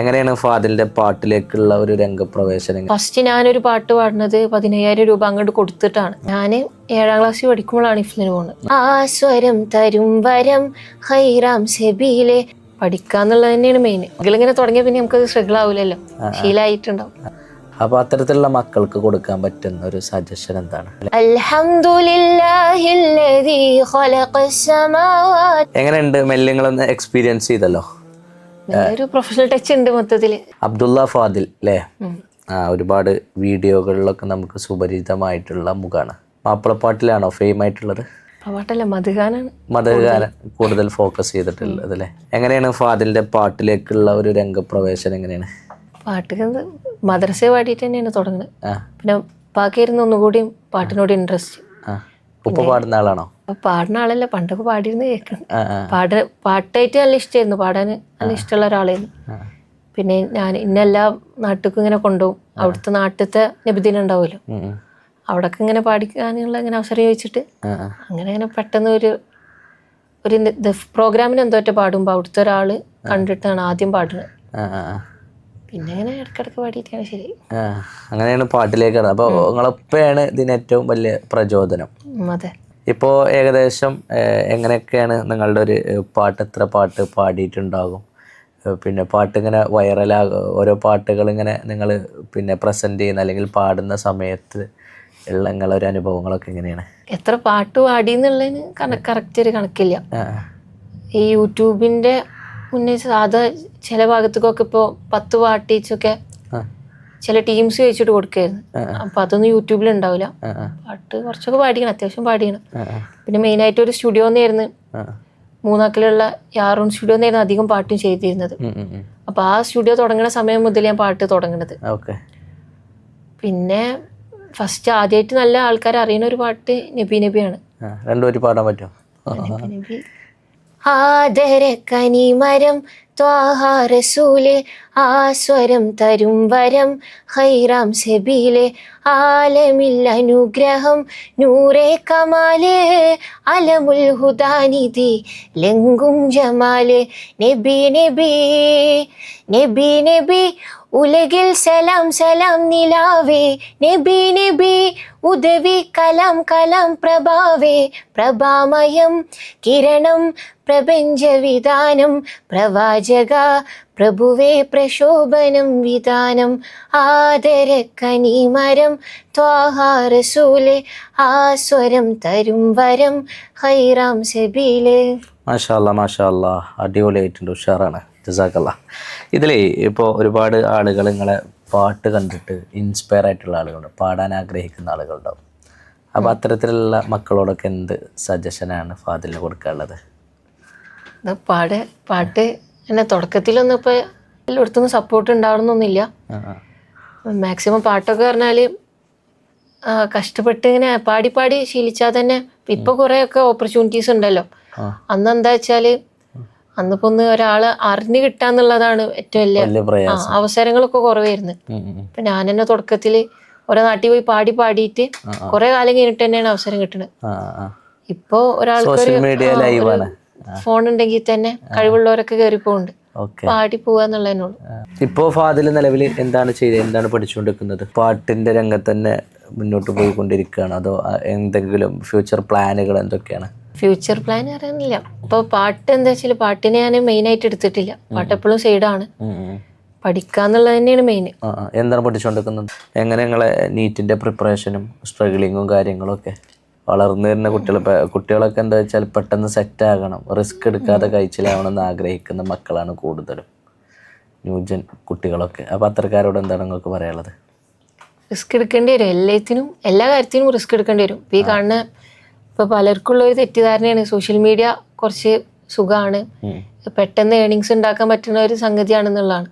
എങ്ങനെയാണ് ഫാദിലിന്റെ പാട്ടിലേക്കുള്ള ഒരു രംഗപ്രവേശനം? ഫസ്റ്റ് ഞാനൊരു പാട്ട് പാടുന്നത് 15,000 രൂപ അങ്ങോട്ട് കൊടുത്തിട്ടാണ്. ഞാൻ 7ാം ക്ലാസ്സിൽ പഠിക്കുമ്പോഴാണ് ഇഫ്ലിന് പോകുന്നത്. ആ സ്വരം തരും വരം ഹൈറാം സെബീലെ പഠിക്കാന്നുള്ളത് തന്നെയാണ് മെയിൻ. ഇതിലിങ്ങനെ തുടങ്ങിയ പിന്നെ നമുക്കത് സ്ട്രഗിൾ ആവില്ലല്ലോ, ശീലമായിട്ടുണ്ടാവും. അപ്പൊ അത്തരത്തിലുള്ള മക്കൾക്ക് കൊടുക്കാൻ പറ്റുന്ന ഒരു സജഷൻ എന്താണ്? അൽഹംദുലില്ലാഹില്ലദീ ഖലഖസ് സമാവാത്. എങ്ങനെയുണ്ട് മെല്ലിങ്ങളൊന്ന് എക്സ്പീരിയൻസ് ചെയ്തല്ലോ? ഒരു പ്രൊഫഷണൽ ടച്ച് ഉണ്ട് മൊത്തത്തില്. അബ്ദുള്ള ഫാദിൽ അല്ലേ? ഒരുപാട് വീഡിയോകളിലൊക്കെ നമുക്ക് സുപരിചിതമായിട്ടുള്ള മുഖാണ്. മാപ്പിളപ്പാട്ടിലാണോ ഫെയിം ആയിട്ടുള്ളത്? പാട്ടല്ല, മധുഗാനാണ്. മധുഗാനം കൂടുതൽ ഫോക്കസ് ചെയ്തിട്ടുള്ളത് അല്ലേ? എങ്ങനെയാണ് ഫാദിലിന്റെ പാട്ടിലേക്കുള്ള ഒരു രംഗപ്രവേശനം എങ്ങനെയാണ്? പാട്ട് മദ്രസ പാടിയിട്ട് തന്നെയാണ് തുടങ്ങുന്നത്. പിന്നെ ബാക്കിയായിരുന്നു ഒന്നുകൂടി പാട്ടിനോട് ഇൻട്രസ്റ്റ്. ഉപ്പ പാടുന്ന ആളാണോ? പാടുന്ന ആളല്ല, പണ്ടൊക്കെ പാടിയിരുന്ന് കേൾക്കണം. പാട്ടായിട്ട് നല്ല ഇഷ്ടമായിരുന്നു, പാടാൻ നല്ല ഇഷ്ടമുള്ള ഒരാളായിരുന്നു. പിന്നെ ഞാൻ ഇന്നെല്ലാ നാട്ടിലും ഇങ്ങനെ കൊണ്ടുപോകും. അവിടുത്തെ നാട്ടിലത്തെ നബിദിനം ഉണ്ടാവുമല്ലോ, അവിടൊക്കെ ഇങ്ങനെ പാടിക്കാനുള്ള ഇങ്ങനെ അവസരം ചോദിച്ചിട്ട് അങ്ങനെ പെട്ടെന്ന് ഒരു പ്രോഗ്രാമിന് എന്തോറ്റ പാടുമ്പോൾ അവിടുത്തെ ഒരാൾ കണ്ടിട്ടാണ് ആദ്യം പാടുന്നത്. പിന്നെ ഇങ്ങനെ ഇടയ്ക്കിടയ്ക്ക് പാടിയിട്ടാണ് ശരി. അങ്ങനെയാണ് പാട്ടിലേക്കാണ്. അപ്പോൾ നിങ്ങളൊപ്പയാണ് ഇതിന് ഏറ്റവും വലിയ പ്രചോദനം. അതെ. ഇപ്പോൾ ഏകദേശം എങ്ങനെയൊക്കെയാണ് നിങ്ങളുടെ ഒരു പാട്ട്, എത്ര പാട്ട് പാടിയിട്ടുണ്ടാകും? പിന്നെ പാട്ട് ഇങ്ങനെ ഓരോ പാട്ടുകൾ ഇങ്ങനെ നിങ്ങൾ പിന്നെ പ്രസൻറ്റ് ചെയ്യുന്ന അല്ലെങ്കിൽ പാടുന്ന സമയത്ത് ഉള്ള നിങ്ങളൊരു അനുഭവങ്ങളൊക്കെ എങ്ങനെയാണ്? എത്ര പാട്ട് പാടി എന്നുള്ളതിന് കറക്റ്റ് ഒരു കണക്കില്ല. ഈ യൂട്യൂബിൻ്റെ മുന്നേ സാധാ ചില ഭാഗത്തേക്കൊക്കെ ഇപ്പോൾ 10 പാട്ടീച്ചൊക്കെ ചില ടീംസ് വെച്ചിട്ട് കൊടുക്കായിരുന്നു. അപ്പൊ അതൊന്നും യൂട്യൂബിൽ ഉണ്ടാവില്ല. പാട്ട് കുറച്ചൊക്കെ പാടിക്കണം, അത്യാവശ്യം പാടിക്കണം. പിന്നെ മെയിനായിട്ട് ഒരു സ്റ്റുഡിയോ എന്നായിരുന്നു, മൂന്നാക്കിലുള്ള യാറൂൺ സ്റ്റുഡിയോ എന്നായിരുന്നു അധികം പാട്ടും ചെയ്തിരുന്നത്. അപ്പൊ ആ സ്റ്റുഡിയോ തുടങ്ങുന്ന സമയം മുതൽ ഞാൻ പാട്ട് തുടങ്ങുന്നത്. പിന്നെ ഫസ്റ്റ് ആദ്യമായിട്ട് നല്ല ആൾക്കാർ അറിയുന്ന ഒരു പാട്ട് നബി നബിയാണ്. രണ്ടുപേരും പാടാൻ പറ്റുമോ? നബി ആദര കനിമരം ത്വാഹ റസൂലെ ആസ്വരം തരും വരം ഹൈറാം സെബീലെ ആലമിൽ അനുഗ്രഹം നൂറേ കമാലെ അലമുൽ ഹുദാനിധി ലെങ്കും ജമാലെ നബി നബി നബി നബി ഉലകിൽ സലാം സലാം നിലാവേ നബി നബി ഉദവി കലാം കലാം പ്രഭാവേ പ്രഭാമയം കിരണം പ്രപഞ്ച വിധാനം പ്രവാചക പ്രഭുവേ പ്രശോഭനം വിധാനം ആദര കനിമരം ത്വാഹ റസൂലെ ആസ്വരം തരും വരം ഹൈറാം സെബീലെ. മാഷാ അല്ലാഹ് മാഷാ അല്ലാഹ്, അടിപൊളിയായിട്ടുണ്ട്, ഉഷാറാണ്, ജസാക്കല്ലാ. ഇതിലേ ഇപ്പോൾ ഒരുപാട് ആളുകൾ നിങ്ങളെ പാട്ട് കണ്ടിട്ട് ഇൻസ്പയർ ആയിട്ടുള്ള ആളുകളുണ്ട്, പാടാൻ ആഗ്രഹിക്കുന്ന ആളുകളുണ്ടാവും. അപ്പോൾ അത്തരത്തിലുള്ള മക്കളോടൊക്കെ എന്ത് സജഷനാണ് ഫാദിലിന് കൊടുക്കാനുള്ളത്? പാട്ട് എന്നെ തുടക്കത്തിലൊന്നും ഇപ്പോൾ എല്ലായിടത്തുനിന്നും സപ്പോർട്ട് ഉണ്ടാവണമെന്നൊന്നുമില്ല. മാക്സിമം പാട്ടൊക്കെ പറഞ്ഞാൽ കഷ്ടപ്പെട്ട് ഇങ്ങനെ പാടി പാടി ശീലിച്ചാൽ തന്നെ ഇപ്പോൾ കുറേയൊക്കെ ഓപ്പർച്യൂണിറ്റീസ് ഉണ്ടല്ലോ. അന്ന് എന്താ വെച്ചാൽ അന്നിപ്പോ ഒരാള് അറിഞ്ഞു കിട്ടാന്നുള്ളതാണ് ഏറ്റവും വലിയ അവസരങ്ങളൊക്കെ കുറവായിരുന്നു. ഇപ്പൊ ഞാൻ തന്നെ തുടക്കത്തില് ഓരോ നാട്ടിൽ പോയി പാടിയിട്ട് കുറെ കാലം കഴിഞ്ഞിട്ട് തന്നെയാണ് അവസരം കിട്ടുന്നത്. ഇപ്പൊ ഒരാൾക്ക് ഫോൺ ഉണ്ടെങ്കിൽ തന്നെ കഴിവുള്ളവരൊക്കെ കയറിപ്പോണ്ട് പാടി പോവാന്നുള്ളതിനുള്ളൂ. ഇപ്പോ ഫാദിൽ നിലവിൽ എന്താണ് ചെയ്തത്, എന്താണ് പഠിച്ചുകൊണ്ടിരിക്കുന്നത്? പാട്ടിന്റെ രംഗത്ത് തന്നെ മുന്നോട്ട് പോയിക്കൊണ്ടിരിക്കുകയാണ്, അതോ എന്തെങ്കിലും ഫ്യൂച്ചർ പ്ലാനുകൾ എന്തൊക്കെയാണ്? ഫ്യൂച്ചർ പ്ലാൻ അറിയാനില്ല. ഇപ്പൊ പാട്ട് എന്താ വെച്ചാൽ പാട്ടിനെ ഞാൻ മെയിൻ ആയിട്ട് എടുത്തിട്ടില്ല. പാട്ട് എപ്പോഴും സൈഡാണ്, പഠിക്കാന്നുള്ളത് തന്നെയാണ് മെയിൻ. എന്താണ് പഠിച്ചുകൊണ്ടിരിക്കുന്നത്? എങ്ങനെ നിങ്ങളെ നീറ്റിന്റെ പ്രിപ്പറേഷനും സ്ട്രഗിളിങ്ങും കാര്യങ്ങളൊക്കെ? വളർന്നു വരുന്ന കുട്ടികളൊക്കെ എന്താ വെച്ചാൽ പെട്ടെന്ന് സെറ്റ് ആകണം, റിസ്ക് എടുക്കാതെ കഴിച്ചിലാവണം എന്ന് ആഗ്രഹിക്കുന്ന മക്കളാണ് കൂടുതലും, ന്യൂജൻ കുട്ടികളൊക്കെ. അപ്പോൾ അത്തരക്കാരോട് എന്താണ് നിങ്ങൾക്ക് പറയാനുള്ളത്? റിസ്ക് എടുക്കേണ്ടി വരും, എല്ലാ കാര്യത്തിനും റിസ്ക് എടുക്കേണ്ടി വരും. ഈ കാണുന്ന ഇപ്പോൾ പലർക്കുള്ള ഒരു തെറ്റിദ്ധാരണയാണ് സോഷ്യൽ മീഡിയ കുറച്ച് സുഖമാണ്, പെട്ടെന്ന് ഏണിങ്സ് ഉണ്ടാക്കാൻ പറ്റുന്ന ഒരു സംഗതിയാണെന്നുള്ളതാണ്.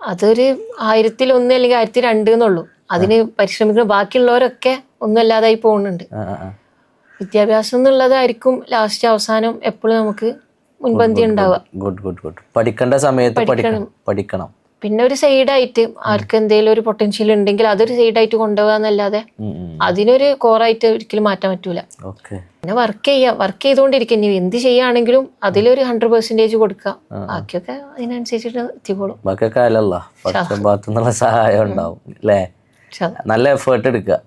അതൊരു 1000-1 അല്ലെങ്കിൽ 1002 എന്നുള്ളൂ. അതിന് പരിശ്രമിക്കുന്ന ബാക്കിയുള്ളവരൊക്കെ ഒന്നും അല്ലാതായി പോകുന്നുണ്ട്. വിദ്യാഭ്യാസം എന്നുള്ളതായിരിക്കും ലാസ്റ്റ് അവസാനം എപ്പോഴും നമുക്ക് മുൻപന്തി ഉണ്ടാവുക. പഠിക്കേണ്ട സമയത്ത് പഠിക്കണം. പിന്നെ ഒരു സൈഡായിട്ട് ആർക്ക് എന്തെങ്കിലും ഒരു പൊട്ടൻഷ്യൽ ഉണ്ടെങ്കിൽ അതൊരു സൈഡായിട്ട് കൊണ്ടുപോകാന്നല്ലാതെ അതിനൊരു കോറായിട്ട് ഒരിക്കലും മാറ്റാൻ പറ്റൂല. പിന്നെ വർക്ക് ചെയ്തുകൊണ്ടിരിക്കുക. ഇനി എന്ത് ചെയ്യുകയാണെങ്കിലും അതിലൊരു 100% കൊടുക്കുക. ബാക്കിയൊക്കെ അതിനനുസരിച്ചിട്ട് എത്തിക്കോളും. സഹായം ഉണ്ടാവും അല്ലേ? നല്ല എഫേർട്ട് എടുക്കുക.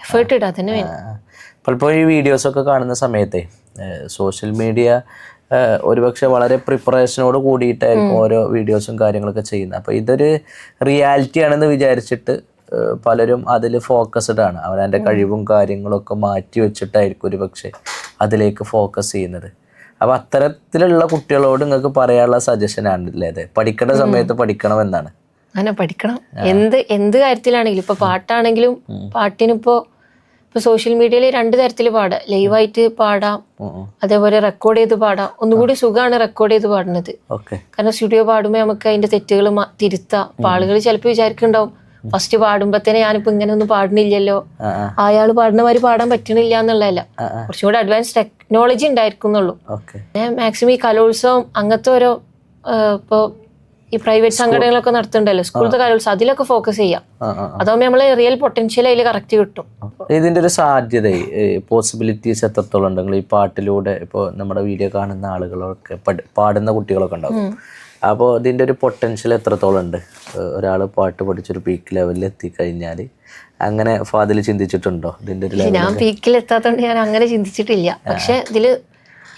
എഫേർട്ട് ഇടാ തന്നെ വേണം. പലപ്പോഴും ഈ വീഡിയോസൊക്കെ കാണുന്ന സമയത്തെ സോഷ്യൽ മീഡിയ ഒരുപക്ഷെ വളരെ പ്രിപ്പറേഷനോട് കൂടിയിട്ടായിരിക്കും ഓരോ വീഡിയോസും കാര്യങ്ങളൊക്കെ ചെയ്യുന്നത്. അപ്പോൾ ഇതൊരു റിയാലിറ്റി ആണെന്ന് വിചാരിച്ചിട്ട് പലരും അതിൽ ഫോക്കസ്ഡ് ആണ്. അവൻ്റെ കഴിവും കാര്യങ്ങളൊക്കെ മാറ്റി വെച്ചിട്ടായിരിക്കും ഒരുപക്ഷെ അതിലേക്ക് ഫോക്കസ് ചെയ്യുന്നത്. അപ്പോൾ അത്തരത്തിലുള്ള കുട്ടികളോട് നിങ്ങൾക്ക് പറയാനുള്ള സജഷനാണല്ലേ അത്? പഠിക്കേണ്ട സമയത്ത് പഠിക്കണം എന്നാണ്. അങ്ങനെ പഠിക്കണം. എന്ത് കാര്യത്തിലാണെങ്കിലും ഇപ്പൊ പാട്ടാണെങ്കിലും പാട്ടിനിപ്പോ സോഷ്യൽ മീഡിയയിൽ 2 തരത്തിൽ പാടാം. ലൈവായിട്ട് പാടാം, അതേപോലെ റെക്കോർഡ് ചെയ്ത് പാടാം. ഒന്നുകൂടി സുഖമാണ് റെക്കോർഡ് ചെയ്ത് പാടുന്നത്. കാരണം സ്റ്റുഡിയോ പാടുമ്പോൾ നമുക്ക് അതിന്റെ തെറ്റുകൾ തിരുത്താം. അപ്പൊ ആളുകൾ ചിലപ്പോൾ വിചാരിക്കുന്നുണ്ടാവും ഫസ്റ്റ് പാടുമ്പോ തന്നെ ഞാനിപ്പോ ഇങ്ങനെ ഒന്നും പാടുന്നില്ലല്ലോ, അയാൾ പാടുന്ന മാതിരി പാടാൻ പറ്റണില്ല എന്നുള്ളതല്ല. കുറച്ചും കൂടെ അഡ്വാൻസ് ടെക്നോളജി ഉണ്ടായിരിക്കുന്നുള്ളൂ. മാക്സിമം ഈ കലോത്സവം അങ്ങനത്തെ ഓരോ ഇപ്പൊ ഈ പ്രൈവറ്റ് സംഘടനകളൊക്കെ നടത്തുന്നുണ്ടല്ലോ, സ്കൂളത്തെ കലോത്സവം, അതിലൊക്കെ ഫോക്കസ് ചെയ്യാം. അതാവുമ്പോൾ നമ്മളെ റിയൽ പൊട്ടൻഷ്യൽ അതിൽ കറക്റ്റ് കിട്ടും. ഇതിന്റെ ഒരു സാധ്യത പോസിബിലിറ്റീസ് എത്രത്തോളം ഉണ്ടെങ്കിൽ ഈ പാട്ടിലൂടെ ഇപ്പോൾ നമ്മുടെ വീഡിയോ കാണുന്ന ആളുകളൊക്കെ പാടുന്ന കുട്ടികളൊക്കെ ഉണ്ടാവും. അപ്പോൾ ഇതിന്റെ ഒരു പൊട്ടൻഷ്യൽ എത്രത്തോളം ഉണ്ട്? ഒരാൾ പാട്ട് പഠിച്ചൊരു പീക്ക് ലെവലിൽ എത്തിക്കഴിഞ്ഞാൽ അങ്ങനെ ഫാദിൽ ചിന്തിച്ചിട്ടുണ്ടോ ഇതിന്റെ ഒരു? ഞാൻ പീക്കിൽ എത്താത്തോണ്ട് ഞാൻ അങ്ങനെ ചിന്തിച്ചിട്ടില്ല. പക്ഷെ ഇതിൽ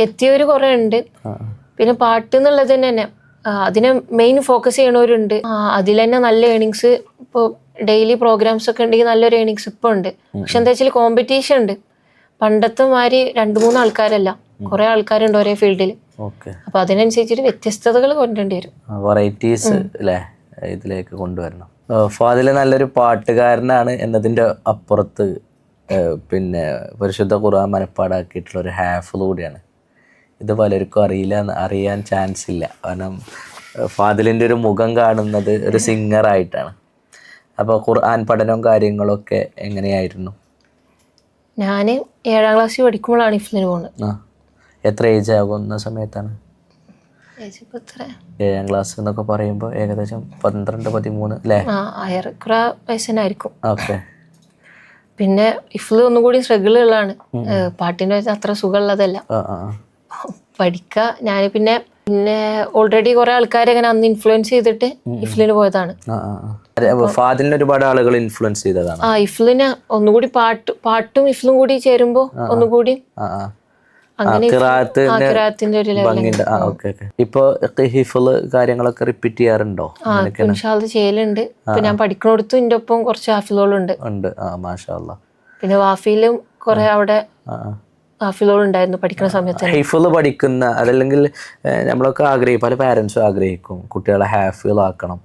എത്തിയവര് കുറെ ഉണ്ട്. പിന്നെ പാട്ട് എന്നുള്ളത് തന്നെ അതിനെ മെയിൻ ഫോക്കസ് ചെയ്യണവരുണ്ട്. അതിൽ തന്നെ നല്ല ഏണിങ്സ്, ഇപ്പോൾ ഡെയിലി പ്രോഗ്രാംസ് ഒക്കെ ഉണ്ടെങ്കിൽ നല്ലൊരു ഏണിങ്സ് ഇപ്പോൾ ഉണ്ട്. പക്ഷെ എന്താ വെച്ചാൽ കോമ്പറ്റീഷൻ ഉണ്ട്. പണ്ടത്തെ മാതിരി 2-3 ആൾക്കാരല്ല, കുറെ ആൾക്കാരുണ്ട് ഒരേ ഫീൽഡിൽ. അപ്പൊ അതിനനുസരിച്ചിട്ട് വ്യത്യസ്തതകൾ കൊണ്ടുവരേണ്ടി വരും. വെറൈറ്റീസ് അല്ലേ ഇതിലേക്ക് കൊണ്ടുവരണം. ഫാദിൽ നല്ലൊരു പാട്ടുകാരനാണ് എന്നതിൻ്റെ അപ്പുറത്ത് പിന്നെ പരിശുദ്ധ ഖുർആൻ മനപ്പാടാക്കിയിട്ടുള്ള ഒരു ഹാഫിള് കൂടിയാണ്. ഇത് പലർക്കും അറിയാൻ ചാൻസ് ഇല്ല. കാരണം ഫാദിലിൻ്റെ ഒരു മുഖം കാണുന്നത് ഒരു സിംഗറായിട്ടാണ്. അപ്പോൾ ഖുർആൻ പഠനവും കാര്യങ്ങളൊക്കെ എങ്ങനെയായിരുന്നു? ഞാൻ 7ാം ക്ലാസ്സിൽ പഠിക്കുമ്പോഴാണ് ഇഫ്ലിന് പോകുന്നത്. എത്ര ഏജ് ആകുന്ന സമയത്താണ്? 7ാം ക്ലാസ് എന്നൊക്കെ പറയുമ്പോൾ ഏകദേശം 12-13 അല്ലേ? വയസ്സനായിരിക്കും. ഓക്കെ. പിന്നെ ഇഫ്ല് ഒന്നുകൂടി സ്ട്രഗിൾ ഉള്ളതാണ്. പാട്ടിൻ്റെ അത്ര സുഖമുള്ളതല്ല. പഠിക്കുക ഞാൻ പിന്നെ ഓൾറെഡി കുറെ ആൾക്കാരെ അങ്ങനെ അന്ന് ഇൻഫ്ലുവൻസ് ചെയ്തിട്ട് ഇഫ്ലിന് പോയതാണ്. ഫാദിലിനെ ഒരുപാട് ആളുകൾ ഇൻഫ്ലുവൻസ് ചെയ്തതാണ്. ഇഫ്ലിന് ഒന്നുകൂടി പാട്ടും ഇഫ്ലും കൂടി ചേരുമ്പോ ഒന്നുകൂടി അങ്ങനെ ഇപ്പൊ ഹിഫ്ള് കാര്യങ്ങളൊക്കെ റിപ്പീറ്റ് ചെയ്യാറുണ്ടോ? ചെയ്യലുണ്ട്. ഇപ്പൊ ഞാൻ പഠിക്കണോടത്തും എന്റെ ഒപ്പം കുറച്ച് ഹാഫിളുകളുണ്ട്. മാഷാ അല്ലാഹ്. പിന്നെ വാഫിയിലും കുറെ അവിടെ ഹാഫിളുകളുണ്ടായിരുന്നു പഠിക്കുന്ന സമയത്ത്. ഹിഫ്ള് പഠിക്കുന്ന അതല്ലെങ്കിൽ നമ്മളൊക്കെ പല പാരൻസും ആഗ്രഹിക്കും കുട്ടികളെ ഹാഫിളാക്കണം.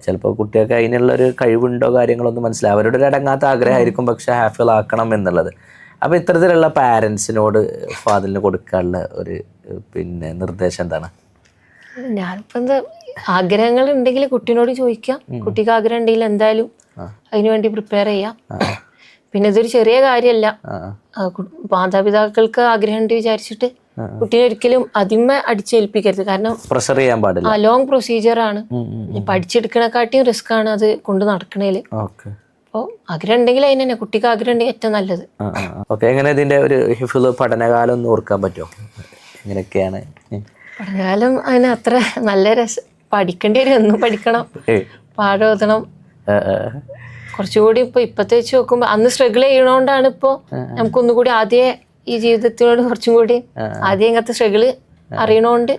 ചിലപ്പോൾ കുട്ടികൾക്ക് അതിനുള്ളൊരു കഴിവുണ്ടോ കാര്യങ്ങളൊന്നും മനസ്സിലാവും. അവരുടെ ഒരു അടങ്ങാത്ത ആഗ്രഹമായിരിക്കും പക്ഷെ ഹാഫിളാക്കണം എന്നുള്ളത്. അപ്പോൾ ഇത്തരത്തിലുള്ള പാരൻസിനോട് ഫാദിലിന് കൊടുക്കാനുള്ള ഒരു പിന്നെ നിർദ്ദേശം എന്താണ്? ഞാനിപ്പോൾ എന്താ ആഗ്രഹങ്ങൾ ഉണ്ടെങ്കിൽ കുട്ടീനോട് ചോദിക്കാം. കുട്ടിക്ക് ആഗ്രഹം ഉണ്ടെങ്കിൽ എന്തായാലും അതിനുവേണ്ടി പ്രിപ്പയർ ചെയ്യാം. പിന്നെ ഇതൊരു ചെറിയ കാര്യമല്ല. മാതാപിതാക്കൾക്ക് ആഗ്രഹം ഉണ്ട് വിചാരിച്ചിട്ട് കുട്ടീനെ ഒരിക്കലും അതിന്മേ അടിച്ചേൽപ്പിക്കരുത്. കാരണം പ്രഷർ ചെയ്യാൻ പാടില്ല. ലോങ് പ്രൊസീജിയർ ആണ്. പഠിച്ചെടുക്കണേക്കാട്ടിയും റിസ്ക് ആണ് അത് കൊണ്ട് നടക്കണേല്. അപ്പോൾ ആഗ്രഹം ഉണ്ടെങ്കിൽ അതിന് തന്നെ കുട്ടിക്ക് ആഗ്രഹം ഉണ്ടെങ്കിൽ ഏറ്റവും നല്ലത്. എങ്ങനെ ഇതിന്റെ ഒരു ഹിഫ്ള് പഠനകാലം ഒന്ന് ഓർക്കാൻ പറ്റുമോ? എങ്ങനെയൊക്കെയാണ് പഠനകാലം? അതിന് അത്ര നല്ല രസം പഠിക്കേണ്ടി വരും. ഒന്നും പഠിക്കണം, പാഠോതണം. കുറച്ചുകൂടി ഇപ്പത്തെ വെച്ച് നോക്കുമ്പോ അന്ന് സ്ട്രഗിൾ ചെയ്യണോണ്ടാണ് ഇപ്പൊ നമുക്കൊന്നുകൂടി ആദ്യം ഈ ജീവിതത്തിനോട് കുറച്ചും കൂടി ആദ്യം ഇങ്ങനത്തെ സ്ട്രഗിള് അറിയണോണ്ട്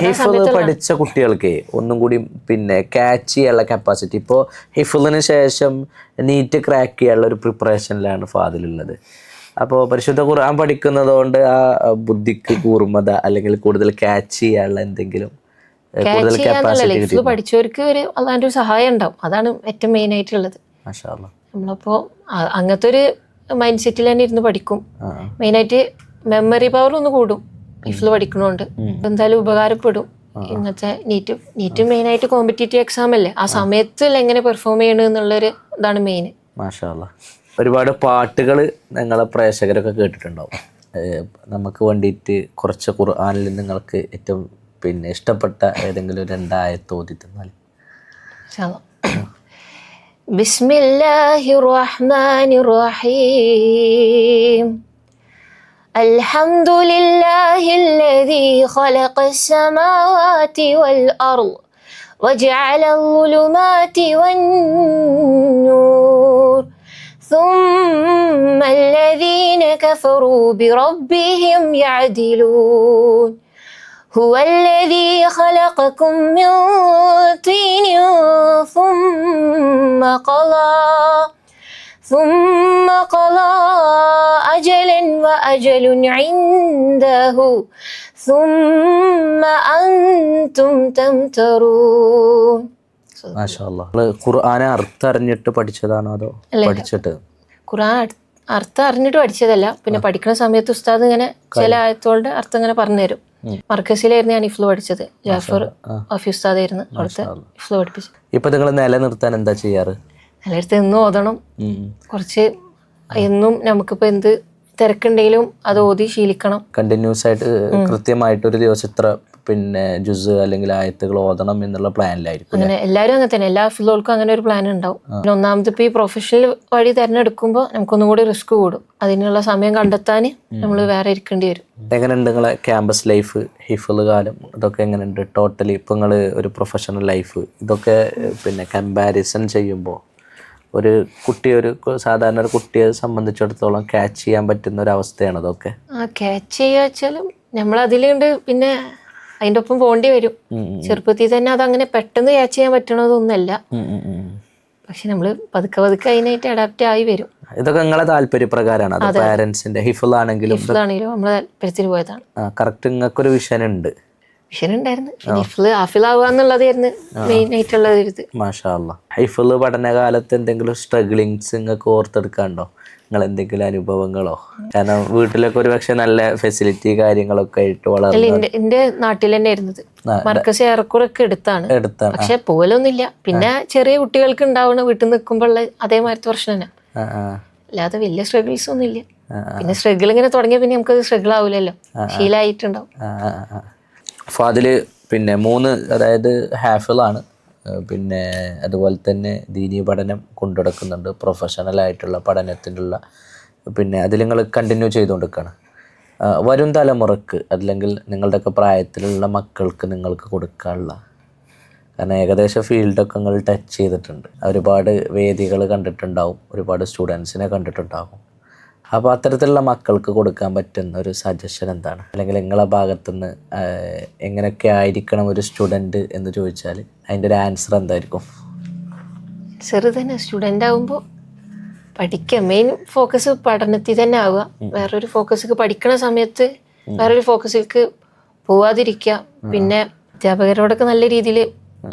ഹിഫ്ള് പഠിച്ച കുട്ടികൾക്ക് ഒന്നും കൂടി പിന്നെ ക്യാച്ച് ചെയ്യാനുള്ള കപ്പാസിറ്റി. ഇപ്പോൾ ഹിഫ്ളിന് ശേഷം നീറ്റ് ക്രാക്ക് ചെയ്യാനുള്ള ഒരു പ്രിപ്പറേഷനിലാണ് ഫാദിലുള്ളത്. അപ്പോൾ പരിശുദ്ധ ഖുർആൻ പഠിക്കുന്നത് കൊണ്ട് ആ ബുദ്ധിക്ക് കൂർമ്മത അല്ലെങ്കിൽ കൂടുതൽ ക്യാച്ച് ചെയ്യാനുള്ള എന്തെങ്കിലും പഠിച്ചവർക്ക് ഒരു അല്ലാണ്ട് ഒരു സഹായം ഉണ്ടാവും. അതാണ് ഏറ്റവും മെയിൻ ആയിട്ടുള്ളത്. നമ്മളപ്പോ അങ്ങനത്തെ ഒരു മൈൻഡ് സെറ്റിൽ തന്നെ ഇരുന്ന് പഠിക്കും. മെയിനായിട്ട് മെമ്മറി പവർ ഒന്ന് കൂടും ഇഫ്ള് പഠിക്കണോണ്ട്. എന്തായാലും ഉപകാരപ്പെടും. ഇന്നത്തെ നീറ്റ് മെയിനായിട്ട് കോമ്പറ്റേറ്റീവ് എക്സാം അല്ലേ, ആ സമയത്ത് എങ്ങനെ പെർഫോം ചെയ്യണം എന്നുള്ളൊരു ഇതാണ് മെയിൻ. മാഷാ അല്ലാഹ്. ഒരുപാട് പാട്ടുകൾ നിങ്ങളെ പ്രേക്ഷകരൊക്കെ കേട്ടിട്ടുണ്ടാവും. നമുക്ക് വേണ്ടിയിട്ട് കുറച്ച് ഖുർആനിൽ നിങ്ങൾക്ക് ഏറ്റവും പിന്നെ ഇഷ്ടപ്പെട്ട ഏതെങ്കിലും 2 ആയത്ത് ഓതി തന്നാൽ. ബിസ്മില്ലാഹിർ റഹ്മാനിർ റഹീം. അൽഹംദുലില്ലാഹില്ലദീ ഖലഖസ് സമാവാതി വൽ അർള് وجعل الظلمات والنور ثم الذين كفروا بربهم يعدلون هو الذي خلقكم من طين ثم قضى أجلا وأجل عنده ثم أنتم تمترون. മാഷാ അല്ലാഹ്. ഖുർആനെ അർത്ഥം അറിഞ്ഞിട്ട് പഠിച്ചതാണോ അതോ പഠിച്ചിട്ട്? ഖുർആൻ അർത്ഥം അറിഞ്ഞിട്ട് പഠിച്ചതല്ല, പിന്നെ പഠിക്കുന്ന സമയത്ത് ഉസ്താദ് ഇങ്ങനെ ചില ആയത്തുകളുടെ അർത്ഥം ഇങ്ങനെ പറഞ്ഞു തരും. മർക്കസിലായിരുന്നു ഞാൻ ഇഫ്ലു പഠിച്ചത്. ജാഫർ അഫി ഉസ്താദായിരുന്നു അവിടുത്തെ ഇഫ്ലു പഠിപ്പിച്ചത്. ഇപ്പൊ നിങ്ങൾ നിലനിർത്താൻ എന്താ ചെയ്യാറ്? നിലനിർത്തി എന്നും ഓതണം. കുറച്ച് എന്നും നമുക്കിപ്പോ എന്ത് തിരക്കുണ്ടെങ്കിലും അത് ഓതി ശീലിക്കണം. കണ്ടിന്യൂസ് ആയിട്ട് കൃത്യമായിട്ട് ഒരു ദിവസം ഇത്ര പിന്നെ ജുസ് അല്ലെങ്കിൽ ആയത്തുകൾ ഓതണം എന്നുള്ള പ്ലാനിലായിരിക്കും. അങ്ങനെ എല്ലാവരും അങ്ങനെ തന്നെ, എല്ലാ ഫിലോൾക്കും അങ്ങനെ ഒരു പ്ലാൻ ഉണ്ടാവും. പിന്നെ ഒന്നാമത് ഇപ്പൊ ഈ പ്രൊഫഷണൽ വഴി തിരഞ്ഞെടുക്കുമ്പോൾ നമുക്കൊന്നും കൂടി റിസ്ക് കൂടും. അതിനുള്ള സമയം കണ്ടെത്താൻ നമ്മൾ വേറെ ഇരിക്കേണ്ടി വരും. എങ്ങനെയുണ്ട് നിങ്ങളെ ക്യാമ്പസ് ലൈഫ്, ഹിഫ്ള് കാലം, ഇതൊക്കെ എങ്ങനെയുണ്ട് ടോട്ടലി? ഇപ്പൊ നിങ്ങൾ ഒരു പ്രൊഫഷണൽ ലൈഫ് ഇതൊക്കെ പിന്നെ കമ്പാരിസൺ ചെയ്യുമ്പോൾ ഒരു സാധാരണ ഒരു കുട്ടിയെ സംബന്ധിച്ചിടത്തോളം ക്യാച്ച് ചെയ്യാൻ പറ്റുന്ന ഒരു അവസ്ഥയാണ് അതൊക്കെ? ക്യാച്ച് ചെയ്യുക വെച്ചാലും നമ്മളതിലുണ്ട്, പിന്നെ അതിൻ്റെ ഒപ്പം പോകേണ്ടി വരും. ചെറുപ്പത്തിൽ തന്നെ അതങ്ങനെ പെട്ടെന്ന് ക്യാച്ച് ചെയ്യാൻ പറ്റണതൊന്നുമല്ല. പക്ഷെ നമ്മൾ പതുക്കെ അതിനായിട്ട് അഡാപ്റ്റ് ആയി വരും. ഇതൊക്കെ നിങ്ങളെ താല്പര്യപ്രകാരമാണ്? പാരന്റ്സിന്റെ ഹിഫ്ളാണെങ്കിലും നമ്മളെ താല്പര്യത്തിന് പോയതാണ്. കറക്റ്റ് നിങ്ങൾക്കൊരു വിഷൻ ഉണ്ടായിരുന്നു. ഹാഫിളാവുക എന്നുള്ളതായിരുന്നു മെയിൻ ആയിട്ടുള്ള ഒരു ഇത്. മാഷാ അല്ലാഹ്. ഹിഫ്ള് പഠനകാലത്ത് എന്തെങ്കിലും സ്ട്രഗ്ലിങ്സ് നിങ്ങൾക്ക് ഓർത്തെടുക്കാണ്ടോ? നിങ്ങൾ എന്തെങ്കിലും അനുഭവങ്ങളോ? കാരണം വീട്ടിലൊക്കെ ഒരു പക്ഷെ നല്ല ഫെസിലിറ്റി കാര്യങ്ങളൊക്കെ ആയിട്ട് വളർന്നു. എന്റെ നാട്ടിൽ തന്നെ ആയിരുന്നത്. മർക്കസ് ഏറെക്കുറൊക്കെ എടുത്താണ്, പക്ഷെ പോലൊന്നുമില്ല. പിന്നെ ചെറിയ കുട്ടികൾക്ക് ഉണ്ടാവണ വീട്ടിൽ നിൽക്കുമ്പോൾ അതേമാതിരത്തെ പ്രശ്നം തന്നെ, അല്ലാതെ വലിയ സ്ട്രഗിൾസ് ഒന്നും ഇല്ല. പിന്നെ സ്ട്രഗിൾ ഇങ്ങനെ തുടങ്ങിയ പിന്നെ നമുക്കത് സ്ട്രഗിൾ ആവില്ലല്ലോ, ശീലമായിട്ടുണ്ടാവും. ഫാദില് പിന്നെ 3 അതായത് ഹാഫിളാണ്, പിന്നെ അതുപോലെ തന്നെ ദീനീ പഠനം കൊണ്ടുനടക്കുന്നുണ്ട്, പ്രൊഫഷണലായിട്ടുള്ള പഠനത്തിനുള്ള പിന്നെ അതിൽ നിങ്ങൾ കണ്ടിന്യൂ ചെയ്തുകൊണ്ടിരിക്കുകയാണ്. വരും തലമുറക്ക് അല്ലെങ്കിൽ നിങ്ങളുടെയൊക്കെ പ്രായത്തിലുള്ള മക്കൾക്ക് നിങ്ങൾക്ക് കൊടുക്കാനുള്ള, കാരണം ഏകദേശം ഫീൽഡൊക്കെ നിങ്ങൾ ടച്ച് ചെയ്തിട്ടുണ്ട്, ഒരുപാട് വേദികൾ കണ്ടിട്ടുണ്ടാവും, ഒരുപാട് സ്റ്റുഡൻസിനെ കണ്ടിട്ടുണ്ടാകും. അപ്പോൾ അത്തരത്തിലുള്ള മക്കൾക്ക് കൊടുക്കാൻ പറ്റുന്ന ഒരു സജഷൻ എന്താണ്? അല്ലെങ്കിൽ നിങ്ങളെ ഭാഗത്തുനിന്ന് എങ്ങനെയൊക്കെ ആയിരിക്കണം ഒരു സ്റ്റുഡൻറ്റ് എന്ന് ചോദിച്ചാൽ അതിൻ്റെ ഒരു ആൻസർ എന്തായിരിക്കും? തന്നെ സ്റ്റുഡൻ്റ് ആകുമ്പോൾ പഠിക്കുക, മെയിൻ ഫോക്കസ് പഠനത്തിൽ തന്നെ ആവുക. വേറൊരു ഫോക്കസിക്ക് പഠിക്കണ സമയത്ത് വേറൊരു ഫോക്കസിലേക്ക് പോവാതിരിക്കുക. പിന്നെ അധ്യാപകരോടൊക്കെ നല്ല രീതിയിൽ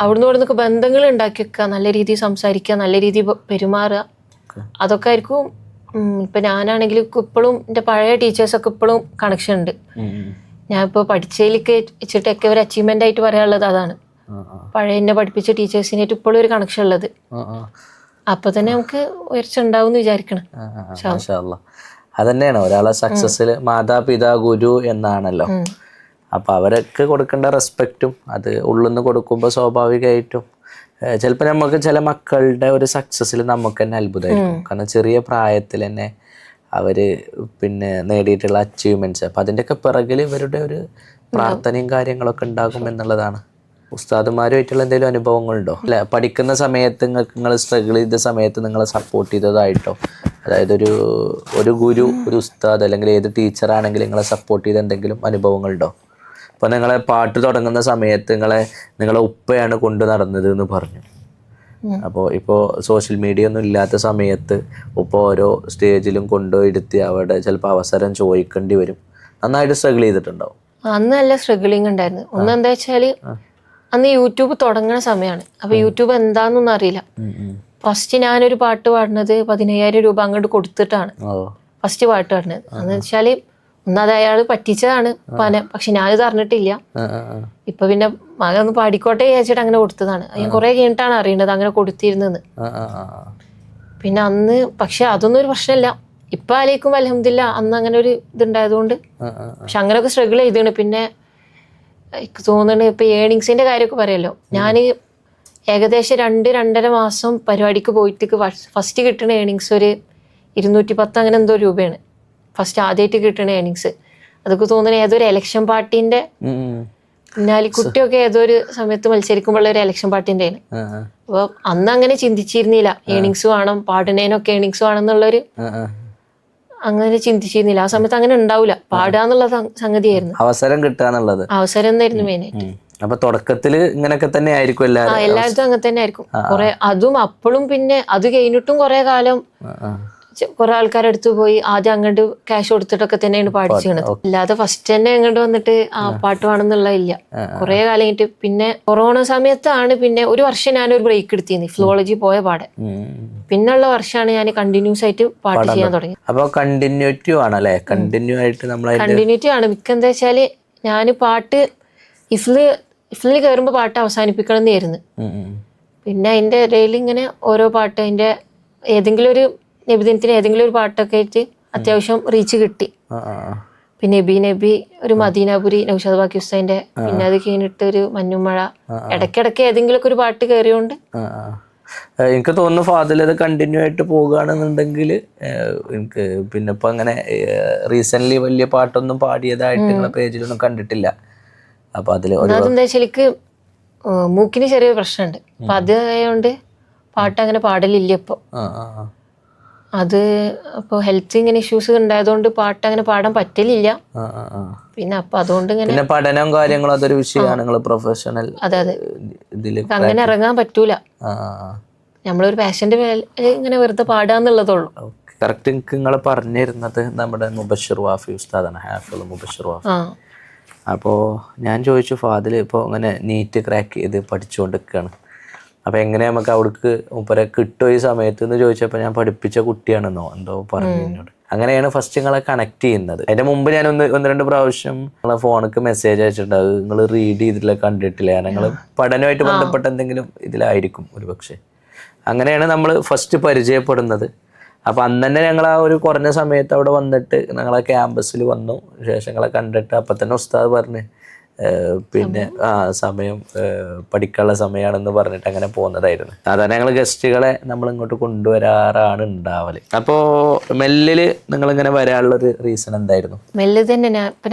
അവിടുന്നൊക്കെ ബന്ധങ്ങൾ ഉണ്ടാക്കി വെക്കുക, നല്ല രീതിയിൽ സംസാരിക്കുക, നല്ല രീതിയിൽ പെരുമാറുക. അതൊക്കെ ആയിരിക്കും. ഇപ്പം ഞാനാണെങ്കിലും ഇപ്പോഴും എൻ്റെ പഴയ ടീച്ചേഴ്സൊക്കെ ഇപ്പോഴും കണക്ഷൻ ഉണ്ട്. ഞാൻ ഇപ്പോൾ പഠിച്ചതിലേക്ക് വെച്ചിട്ടൊക്കെ ഒരു അച്ചീവ്മെൻ്റ് ആയിട്ട് പറയാനുള്ളത് അതാണ്. പഴയ എന്നെ പഠിപ്പിച്ച ടീച്ചേഴ്സിനായിട്ട് ഇപ്പോഴും ഒരു കണക്ഷൻ ഉള്ളത്. അപ്പൊ തന്നെ നമുക്ക് ഉയർച്ച ഉണ്ടാവും എന്ന് വിചാരിക്കണം. അതന്നെയാണ് ഒരാളെ സക്സസ്സിൽ മാതാപിതാ ഗുരു എന്നാണല്ലോ. അപ്പൊ അവരൊക്കെ കൊടുക്കേണ്ട റെസ്പെക്റ്റും അത് ഉള്ളിന്ന് കൊടുക്കുമ്പോൾ സ്വാഭാവികമായിട്ടും ചിലപ്പോൾ നമുക്ക് ചില മക്കളുടെ ഒരു സക്സസ്സിൽ നമുക്ക് തന്നെ അത്ഭുതമായിരിക്കും. കാരണം ചെറിയ പ്രായത്തിൽ തന്നെ അവർ പിന്നെ നേടിയിട്ടുള്ള അച്ചീവ്മെൻറ്റ്സ്, അപ്പം അതിൻ്റെയൊക്കെ പിറകിൽ ഇവരുടെ ഒരു പ്രാർത്ഥനയും കാര്യങ്ങളൊക്കെ ഉണ്ടാകും എന്നുള്ളതാണ്. ഉസ്താദുമാരുമായിട്ടുള്ള എന്തെങ്കിലും അനുഭവങ്ങളുണ്ടോ? അല്ല, പഠിക്കുന്ന സമയത്ത് നിങ്ങൾ സ്ട്രഗിൾ ചെയ്ത സമയത്ത് നിങ്ങളെ സപ്പോർട്ട് ചെയ്തതായിട്ടോ, അതായത് ഒരു ഗുരു, ഒരു ഉസ്താദ് അല്ലെങ്കിൽ ഏത് ടീച്ചറാണെങ്കിലും നിങ്ങളെ സപ്പോർട്ട് ചെയ്ത എന്തെങ്കിലും അനുഭവങ്ങളുണ്ടോ? അപ്പോൾ നിങ്ങളെ പാട്ട് തുടങ്ങുന്ന സമയത്ത് നിങ്ങളെ ഉപ്പയാണ് കൊണ്ടു നടന്നത് എന്ന് പറഞ്ഞു. അപ്പോൾ ഇപ്പോൾ സോഷ്യൽ മീഡിയ ഒന്നും ഇല്ലാത്ത സമയത്ത് ഉപ്പ ഓരോ സ്റ്റേജിലും കൊണ്ടുപോയിരുത്തി അവിടെ ചിലപ്പോൾ അവസരം ചോദിക്കേണ്ടി വരും. നന്നായിട്ട് സ്ട്രഗിൾ ചെയ്തിട്ടുണ്ടാവും. അന്ന് നല്ല സ്ട്രഗിളിങ് ഉണ്ടായിരുന്നു. ഒന്ന് എന്താ വെച്ചാൽ അന്ന് യൂട്യൂബ് തുടങ്ങുന്ന സമയമാണ്. അപ്പോൾ യൂട്യൂബ് എന്താണെന്നൊന്നും അറിയില്ല. ഫസ്റ്റ് ഞാനൊരു പാട്ട് പാടുന്നത് 15,000 രൂപ അങ്ങോട്ട് കൊടുത്തിട്ടാണ് ഫസ്റ്റ് പാട്ട് പാടുന്നത്. എന്ന് വെച്ചാൽ ഒന്നത് അയാൾ പറ്റിച്ചതാണ് പനം, പക്ഷെ ഞാനിത് അറിഞ്ഞിട്ടില്ല. ഇപ്പൊ പിന്നെ മകൻ ഒന്ന് പാടിക്കോട്ടെ വിചാരിച്ചിട്ട് അങ്ങനെ കൊടുത്തതാണ്. ഞാൻ കുറെ കഴിഞ്ഞിട്ടാണ് അറിയേണ്ടത് അങ്ങനെ കൊടുത്തിരുന്നെന്ന്. പിന്നെ അന്ന് പക്ഷെ അതൊന്നും ഒരു പ്രശ്നമല്ല. ഇപ്പൊ ആലേക്കും അൽഹംദുലില്ലാ അന്ന് അങ്ങനെ ഒരു ഇതുണ്ടായതുകൊണ്ട്. പക്ഷെ അങ്ങനെയൊക്കെ സ്ട്രഗിൾ ചെയ്താണ്. പിന്നെ എനിക്ക് തോന്നുന്നത് ഇപ്പൊ ഏണിങ്സിന്റെ കാര്യമൊക്കെ പറയല്ലോ, ഞാൻ ഏകദേശം 2-2.5 മാസം പരിപാടിക്ക് പോയിട്ട് ഫസ്റ്റ് കിട്ടുന്ന ഏണിങ്സ് ഒരു 210 അങ്ങനെ എന്തോ രൂപയാണ് ഫസ്റ്റ് ആദ്യമായിട്ട് കിട്ടുന്ന ഏണിങ്സ്. അതൊക്കെ തോന്നുന്നത് ഏതൊരു എലക്ഷൻ പാർട്ടീന്റെ പിന്നാലെ കുട്ടിയൊക്കെ ഏതൊരു സമയത്ത് മത്സരിക്കുമ്പോൾ ഒരു എലക്ഷൻ പാർട്ടിന്റെ ആണ്. അപ്പൊ അന്ന് അങ്ങനെ ചിന്തിച്ചിരുന്നില്ല ഏണിങ്സ് വേണം, പാടുന്നതിനൊക്കെ ഏണിങ്സ് വേണം എന്നുള്ളൊരു അങ്ങനെ ചിന്തിച്ചിരുന്നില്ല. ആ സമയത്ത് അങ്ങനെ ഉണ്ടാവില്ല, പാടുക സംഗതിയായിരുന്നു, അവസരം കിട്ടാന്നുള്ളത് അവസരം എന്നായിരുന്നു മെയിനായിട്ട്. അപ്പൊ തുടക്കത്തില് ഇങ്ങനെയൊക്കെ തന്നെ ആയിരിക്കും എല്ലായിടത്തും അങ്ങനെ തന്നെ ആയിരിക്കും. കുറെ അതും അപ്പോഴും പിന്നെ അത് കഴിഞ്ഞിട്ടും കുറെ കാലം കുറെ ആൾക്കാരെടുത്ത് പോയി ആദ്യം അങ്ങോട്ട് ക്യാഷ് കൊടുത്തിട്ടൊക്കെ തന്നെയാണ് പാടിച്ചത്. അല്ലാതെ ഫസ്റ്റ് തന്നെ അങ്ങോട്ട് വന്നിട്ട് ആ പാട്ട് വേണമെന്നുള്ള ഇല്ല. കുറെ കാലം കഴിഞ്ഞിട്ട് പിന്നെ കൊറോണ സമയത്താണ് പിന്നെ ഒരു വർഷം ഞാനൊരു ബ്രേക്ക് എടുത്തിരുന്നു ഫ്ലോളജി പോയ പാടെ. പിന്നുള്ള വർഷമാണ് ഞാൻ കണ്ടിന്യൂസ് ആയിട്ട് പാട്ട് ചെയ്യാൻ തുടങ്ങി. അപ്പൊ കണ്ടിന്യൂറ്റി ആണല്ലേ, കണ്ടിന്യൂറ്റി ആണ്. മിക്ക എന്താ വെച്ചാല് ഞാൻ പാട്ട് ഇഫ്ലിൽ കയറുമ്പോ പാട്ട് അവസാനിപ്പിക്കണം എന്നായിരുന്നു. പിന്നെ അതിന്റെ ഇടയിൽ ഇങ്ങനെ ഓരോ പാട്ട് അതിന്റെ ഏതെങ്കിലും ഒരു നബിദിനത്തിന് ഏതെങ്കിലും ഒരു പാട്ടൊക്കെ ആയിട്ട് അത്യാവശ്യം റീച്ച് കിട്ടി. പിന്നെ നബി ഒരു മദീനാപുരി നൗഷാദ് ബാക്കി ഉസ്താദിന്റെ, പിന്നെ അത് കഴിഞ്ഞിട്ട് ഒരു മഞ്ഞുമഴ, ഇടയ്ക്കിടയ്ക്ക് ഏതെങ്കിലും ഒക്കെ ഒരു പാട്ട് കയറിയോണ്ട്. എനിക്ക് തോന്നുന്നു ഫാദിൽ അത് കണ്ടിന്യൂ ആയിട്ട് പോകുകയാണെന്നുണ്ടെങ്കിൽ എനിക്ക് പിന്നെ ഇപ്പൊ അങ്ങനെ റീസെന്റ് വലിയ പാട്ടൊന്നും പാടിയതായിട്ട് നിങ്ങളെ പേജിലൊന്നും കണ്ടിട്ടില്ല. അപ്പൊ അതില് അതെന്താ വെച്ചാൽ എനിക്ക് മൂക്കിന് ചെറിയ പ്രശ്നമുണ്ട്. അപ്പൊ അത് ആയതുകൊണ്ട് പാട്ട് അങ്ങനെ പാടലില്ല ഇപ്പൊ. അത് അപ്പോൾ ഹെൽത്ത് ഇങ്ങനെ ഇഷ്യൂസ് ഉണ്ടായതുകൊണ്ട് പാട്ട് അങ്ങനെ പാടാൻ പറ്റലില്ല. പിന്നെ അപ്പൊ അതുകൊണ്ട് ഇങ്ങനെ പഠനവും കാര്യങ്ങളും അതൊരു വിഷയമാണ്. നിങ്ങൾ പ്രൊഫഷണൽ അതെ അങ്ങനെ ഇറങ്ങാൻ പറ്റൂല. നമ്മളൊരു പാഷന്റെ ഇങ്ങനെ വെറുതെ പാടാന്നുള്ളതുള്ളൂ. കറക്റ്റ്. എനിക്ക് നിങ്ങൾ പറഞ്ഞിരുന്നത് നമ്മുടെ മുബഷിർ വാഫി ഉസ്താദാണ്, ഹാഫിൾ മുബഷിർ വാഫി. അപ്പോൾ ഞാൻ ചോദിച്ചു ഫാദിൽ ഇപ്പോൾ ഇങ്ങനെ നീറ്റ് ക്രാക്ക് ചെയ്ത് പഠിച്ചുകൊണ്ടിരിക്കുകയാണ്, അപ്പോൾ എങ്ങനെ നമുക്ക് അവിടേക്ക് മുപ്പരെ കിട്ടുമോ ഈ സമയത്ത് എന്ന് ചോദിച്ചപ്പോൾ ഞാൻ പഠിപ്പിച്ച കുട്ടിയാണെന്നോ എന്തോ പറഞ്ഞു എന്നോട്. അങ്ങനെയാണ് ഫസ്റ്റ് നിങ്ങളെ കണക്ട് ചെയ്യുന്നത്. അതിന്റെ മുമ്പ് ഞാൻ ഒന്ന് രണ്ട് പ്രാവശ്യം നിങ്ങളെ ഫോണിക്ക് മെസ്സേജ് അയച്ചിട്ടുണ്ട്, അത് നിങ്ങൾ റീഡ് ചെയ്തിട്ടില്ല, കണ്ടിട്ടില്ല. നിങ്ങൾ പഠനമായിട്ട് ബന്ധപ്പെട്ട എന്തെങ്കിലും ഇതിലായിരിക്കും ഒരു പക്ഷേ. അങ്ങനെയാണ് നമ്മൾ ഫസ്റ്റ് പരിചയപ്പെടുന്നത്. അപ്പം അന്ന് തന്നെ ഞങ്ങൾ ആ ഒരു കുറഞ്ഞ സമയത്ത് അവിടെ വന്നിട്ട് ഞങ്ങളെ ക്യാമ്പസിൽ വന്നു. ശേഷം ഞങ്ങളെ കണ്ടിട്ട് അപ്പം തന്നെ ഉസ്താദ് പറഞ്ഞ് പിന്നെ സമയം പഠിക്കാനുള്ള സമയമാണെന്ന് പറഞ്ഞിട്ട് അങ്ങനെ പോകുന്നതായിരുന്നു. സാധാരണ ഞങ്ങൾ ഗസ്റ്റുകളെ നമ്മൾ ഇങ്ങോട്ട് കൊണ്ടുവരാറാണ് ഉണ്ടാവല്. അപ്പോൾ മെല്ലിൽ നിങ്ങളിങ്ങനെ വരാനുള്ളൊരു റീസൺ എന്തായിരുന്നു? മെല്ല് തന്നെ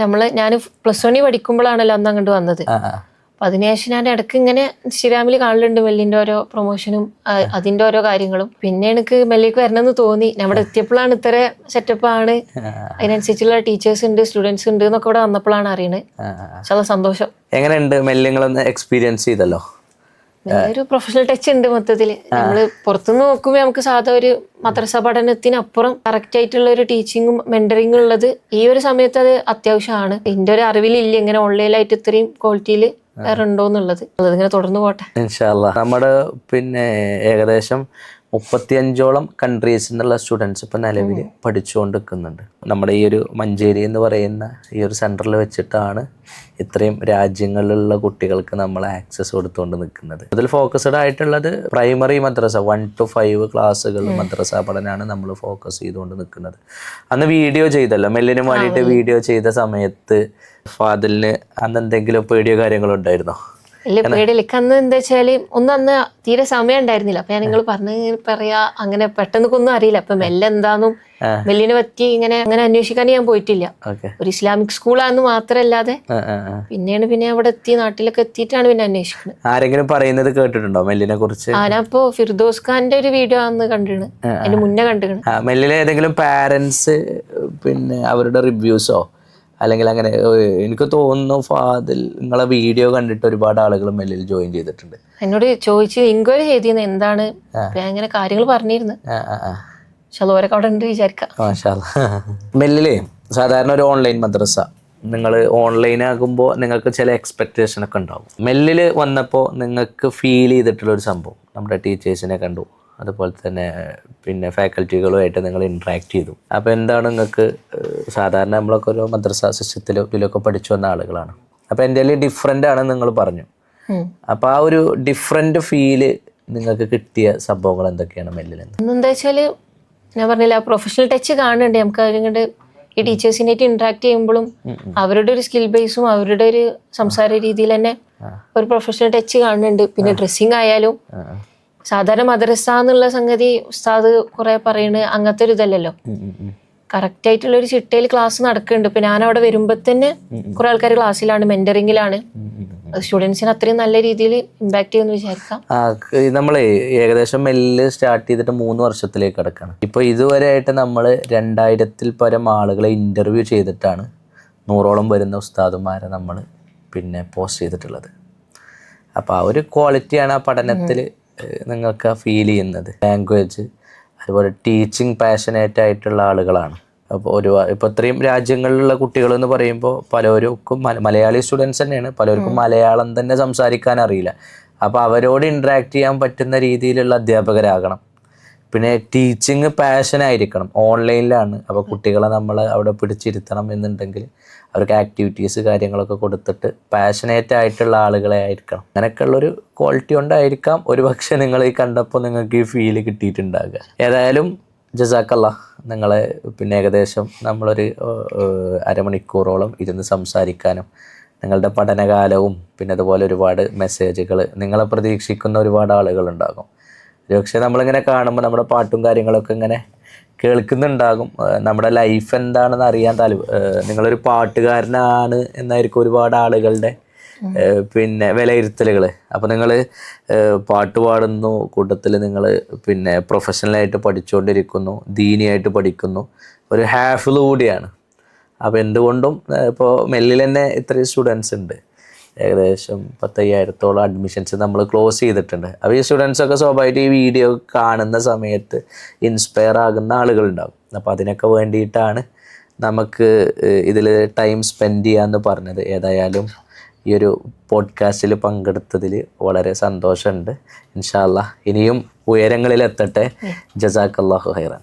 ഞാൻ +1 പഠിക്കുമ്പോഴാണല്ലോ അന്ന് അങ്ങോട്ട് വന്നത്. അപ്പൊ അതിനുശേഷം ഞാൻ ഇടയ്ക്ക് ഇങ്ങനെ ഇൻസ്റ്റാഗ്രാമിൽ കാണലുണ്ട് മെല്ലിന്റെ ഓരോ പ്രൊമോഷനും അതിന്റെ ഓരോ കാര്യങ്ങളും. പിന്നെ എനിക്ക് മെല്ലിക്ക് വരണമെന്ന് തോന്നി. നമ്മുടെ എത്തിയപ്പോഴാണ് ഇത്ര സെറ്റപ്പ് ആണ്, അതിനനുസരിച്ചുള്ള ടീച്ചേഴ്സ് ഉണ്ട്, സ്റ്റുഡൻസ് ഉണ്ട് എന്നൊക്കെ ഇവിടെ വന്നപ്പോഴാണ് അറിയണത്. പക്ഷെ സന്തോഷം. എങ്ങനെയുണ്ട് മെല്ലിങ്ങളൊന്ന് എക്സ്പീരിയൻസ് ചെയ്തല്ലോ? ഒരു പ്രൊഫഷണൽ ടച്ച് ഉണ്ട് മൊത്തത്തില്. നമ്മള് പുറത്തുനിന്ന് നോക്കുമ്പോൾ നമുക്ക് സാധാ ഒരു മദ്രസ പഠനത്തിനപ്പുറം കറക്റ്റ് ആയിട്ടുള്ള ഒരു ടീച്ചിങ്ങും മെന്ററിങ്ങും ഉള്ളത് ഈ ഒരു സമയത്ത് അത് അത്യാവശ്യമാണ്. എന്റെ ഒരു അറിവിലില്ല ഇങ്ങനെ ഓൺലൈനായിട്ട് ഇത്രയും ക്വാളിറ്റിയിൽ വേറെ ഉണ്ടോന്നുള്ളത്. അതിങ്ങനെ തുടർന്ന് പോട്ടെ ഇൻഷാ അല്ലാഹ്. നമ്മുടെ പിന്നെ ഏകദേശം 35ഓളം കൺട്രീസിൽ നിന്നുള്ള സ്റ്റുഡൻസ് ഇപ്പം നിലവിൽ പഠിച്ചുകൊണ്ട് നിൽക്കുന്നുണ്ട്. നമ്മുടെ ഈ ഒരു മഞ്ചേരി എന്ന് പറയുന്ന ഈ ഒരു സെൻറ്ററിൽ വെച്ചിട്ടാണ് ഇത്രയും രാജ്യങ്ങളിലുള്ള കുട്ടികൾക്ക് നമ്മൾ ആക്സസ് കൊടുത്തുകൊണ്ട് നിൽക്കുന്നത്. അതിൽ ഫോക്കസ്ഡ് ആയിട്ടുള്ളത് പ്രൈമറി മദ്രസ 1 to 5 ക്ലാസ്സുകൾ മദ്രസ പഠനമാണ് നമ്മൾ ഫോക്കസ് ചെയ്തുകൊണ്ട് നിൽക്കുന്നത്. അന്ന് വീഡിയോ ചെയ്തല്ലോ, മെല്ലിന് വേണ്ടിയിട്ട് വീഡിയോ ചെയ്ത സമയത്ത് ഫാദിലിന് അന്ന് എന്തെങ്കിലും പേടിയോ കാര്യങ്ങളോ ഉണ്ടായിരുന്നോ? ഇല്ല, പേടിയില്ല. അന്ന് എന്താ വെച്ചാല് അന്ന് തീരെ സമയം ഉണ്ടായിരുന്നില്ല. അപ്പൊ ഞാൻ നിങ്ങൾ പറയാ അങ്ങനെ പെട്ടെന്ന് ഒന്നും അറിയില്ല. അപ്പൊ മെല്ലെ എന്താന്നും മെല്ലിനെ പറ്റി ഇങ്ങനെ അങ്ങനെ അന്വേഷിക്കാൻ ഞാൻ പോയിട്ടില്ല. ഒരു ഇസ്ലാമിക് സ്കൂളാന്ന് മാത്രല്ലാതെ പിന്നെ അവിടെ നാട്ടിലൊക്കെ എത്തിയിട്ടാണ് പിന്നെ അന്വേഷിക്കുന്നത്. ആരെങ്കിലും പറയുന്നത് കേട്ടിട്ടുണ്ടോ മെല്ലിനെ കുറിച്ച്? ഞാനപ്പോ ഫിർദോസ് ഖാന്റെ ഒരു വീഡിയോ അന്ന് കണ്ടിരുന്നു, അതിന് മുന്നേ കണ്ടിരുന്നു. മെല്ലിലെ ഏതെങ്കിലും പാരന്റ്സ് പിന്നെ അവരുടെ റിവ്യൂസോ അല്ലെങ്കിൽ അങ്ങനെ എനിക്ക് തോന്നുന്നു ഫാദിൽ നിങ്ങളെ വീഡിയോ കണ്ടിട്ട് ഒരുപാട് ആളുകൾ മെല്ലിൽ ജോയിൻ ചെയ്തിട്ടുണ്ട്. എന്നോട് ചോദിച്ച് എൻക്വയറി ചെയ്തിരുന്നു എന്താണ് ഇങ്ങനെ കാര്യങ്ങൾ പറഞ്ഞിരുന്നു. ഓരൊക്കെ അവിടെ ഉണ്ട് വിചാരിക്കാം. മെല്ലില് സാധാരണ ഒരു ഓൺലൈൻ മദ്രസ, നിങ്ങൾ ഓൺലൈൻ ആകുമ്പോൾ നിങ്ങൾക്ക് ചില എക്സ്പെക്റ്റേഷൻ ഒക്കെ ഉണ്ടാവും. മെല്ലിൽ വന്നപ്പോൾ നിങ്ങൾക്ക് ഫീൽ ചെയ്തിട്ടുള്ളൊരു സംഭവം, നമ്മുടെ ടീച്ചേഴ്സിനെ കണ്ടു, അതുപോലെ തന്നെ പിന്നെ ഫാക്കൽറ്റികളുമായിട്ട് നിങ്ങൾ ഇൻട്രാക്ട് ചെയ്തു. അപ്പോൾ എന്താണ് നിങ്ങൾക്ക് സാധാരണ നമ്മളൊക്കെ ഒരു മദ്രസ സിസ്റ്റത്തിലോ ഇതിലൊക്കെ പഠിച്ചു വന്ന ആളുകളാണ്. അപ്പോൾ എൻ്റെ ഡിഫറെൻ്റ് ആണെന്ന് നിങ്ങൾ പറഞ്ഞു. അപ്പോൾ ആ ഒരു ഡിഫറെൻ്റ് ഫീല് നിങ്ങൾക്ക് കിട്ടിയ സംഭവങ്ങൾ എന്തൊക്കെയാണ് മെല്ലിൽ? എന്താ വെച്ചാൽ ഞാൻ പറഞ്ഞില്ല, പ്രൊഫഷണൽ ടച്ച് കാണുന്നുണ്ട് നമുക്ക്. അതുകൊണ്ട് ഈ ടീച്ചേഴ്സിനായിട്ട് ഇന്ററാക്ട് ചെയ്യുമ്പോഴും അവരുടെ ഒരു സ്കിൽ ബേസും അവരുടെ ഒരു സംസാര രീതിയിൽ തന്നെ ഒരു പ്രൊഫഷണൽ ടച്ച് കാണുന്നുണ്ട്. പിന്നെ ഡ്രസ്സിങ് ആയാലും സാധാരണ മദ്രസ എന്നുള്ള സംഗതി ഉസ്താദ് കുറെ പറയണ് അങ്ങനത്തെ ഒരു ഇതല്ലല്ലോ. കറക്റ്റ് ആയിട്ടുള്ള ഒരു ചിട്ടയിൽ ക്ലാസ് നടക്കുന്നുണ്ട്. ഇപ്പൊ ഞാൻ അവിടെ വരുമ്പോ തന്നെ കുറെ ആൾക്കാർ ക്ലാസ്സിലാണ്, മെന്ററിങ്ങിലാണ്. സ്റ്റുഡൻസിന് അത്രയും നല്ല രീതിയിൽ ഇമ്പാക്ട് ചെയ്യുമെന്ന് വിചാരിക്കാം. നമ്മളെ ഏകദേശം മെല്ല് സ്റ്റാർട്ട് ചെയ്തിട്ട് 3 വർഷത്തിലേക്ക് കിടക്കണം. ഇപ്പൊ ഇതുവരെ ആയിട്ട് നമ്മൾ 2000-ൽ പരം ആളുകളെ ഇന്റർവ്യൂ ചെയ്തിട്ടാണ് 100ഓളം വരുന്ന ഉസ്താദുമാരെ നമ്മൾ പിന്നെ പോസ്റ്റ് ചെയ്തിട്ടുള്ളത്. അപ്പോൾ ആ ഒരു ക്വാളിറ്റിയാണ് ആ പഠനത്തിൽ നിങ്ങൾക്ക് ഫീൽ ചെയ്യുന്നത്. ലാംഗ്വേജ് അതുപോലെ ടീച്ചിങ് പാഷനേറ്റ് ആയിട്ടുള്ള ആളുകളാണ്. അപ്പോൾ ഇപ്പോൾ ഇത്രയും രാജ്യങ്ങളിലുള്ള കുട്ടികളെന്ന് പറയുമ്പോൾ പലർക്കും മലയാളി സ്റ്റുഡൻസ് തന്നെയാണ്, പലർക്കും മലയാളം തന്നെ സംസാരിക്കാൻ അറിയില്ല. അപ്പോൾ അവരോട് ഇൻട്രാക്ട് ചെയ്യാൻ പറ്റുന്ന രീതിയിലുള്ള അധ്യാപകരാകണം. പിന്നെ ടീച്ചിങ് പാഷനായിരിക്കണം. ഓൺലൈനിലാണ്, അപ്പോൾ കുട്ടികളെ നമ്മൾ അവിടെ പിടിച്ചിരുത്തണം എന്നുണ്ടെങ്കിൽ അവർക്ക് ആക്ടിവിറ്റീസ് കാര്യങ്ങളൊക്കെ കൊടുത്തിട്ട് പാഷനേറ്റ് ആയിട്ടുള്ള ആളുകളെ ആയിരിക്കണം. അങ്ങനെയൊക്കെയുള്ളൊരു ക്വാളിറ്റി കൊണ്ടായിരിക്കാം ഒരു പക്ഷേ നിങ്ങൾ ഈ കണ്ടപ്പോൾ നിങ്ങൾക്ക് ഈ ഫീല് കിട്ടിയിട്ടുണ്ടാകുക. ഏതായാലും ജസാക്കല്ലാ, നിങ്ങളെ പിന്നെ ഏകദേശം നമ്മളൊരു അരമണിക്കൂറോളം ഇരുന്ന് സംസാരിക്കാനും നിങ്ങളുടെ പഠനകാലവും പിന്നെ അതുപോലെ ഒരുപാട് മെസ്സേജുകൾ നിങ്ങളെ പ്രതീക്ഷിക്കുന്ന ഒരുപാട് ആളുകളുണ്ടാകും. പക്ഷേ നമ്മളിങ്ങനെ കാണുമ്പോൾ നമ്മുടെ പാട്ടും കാര്യങ്ങളൊക്കെ ഇങ്ങനെ കേൾക്കുന്നുണ്ടാകും. നമ്മുടെ ലൈഫ് എന്താണെന്ന് അറിയാൻ നിങ്ങളൊരു പാട്ടുകാരനാണ് എന്നായിരിക്കും ഒരുപാട് ആളുകളുടെ പിന്നെ വിലയിരുത്തലുകൾ. അപ്പോൾ നിങ്ങൾ പാട്ട് പാടുന്നു, കൂട്ടത്തിൽ നിങ്ങൾ പിന്നെ പ്രൊഫഷണലായിട്ട് പഠിച്ചുകൊണ്ടിരിക്കുന്നു, ദീനിയായിട്ട് പഠിക്കുന്നു, ഒരു ഹാഫിള് കൂടിയാണ്. അപ്പോൾ എന്തുകൊണ്ടും ഇപ്പോൾ മെല്ലിൽ തന്നെ ഇത്രയും സ്റ്റുഡൻസ് ഉണ്ട്. ഏകദേശം 10,000-ഓളം അഡ്മിഷൻസ് നമ്മൾ ക്ലോസ് ചെയ്തിട്ടുണ്ട്. അപ്പോൾ ഈ സ്റ്റുഡൻസൊക്കെ സ്വാഭാവികമായിട്ട് ഈ വീഡിയോ കാണുന്ന സമയത്ത് ഇൻസ്പയർ ആകുന്ന ആളുകളുണ്ടാകും. അപ്പോൾ അതിനൊക്കെ വേണ്ടിയിട്ടാണ് നമുക്ക് ഇതിൽ ടൈം സ്പെൻഡ് ചെയ്യാമെന്ന് പറഞ്ഞത്. ഏതായാലും ഈ ഒരു പോഡ്കാസ്റ്റിൽ പങ്കെടുത്തതിൽ വളരെ സന്തോഷമുണ്ട്. ഇൻഷാ അല്ലാഹ് ഇനിയും ഉയരങ്ങളിലെത്തട്ടെ. ജസാക്കല്ലാഹു ഖൈറൻ.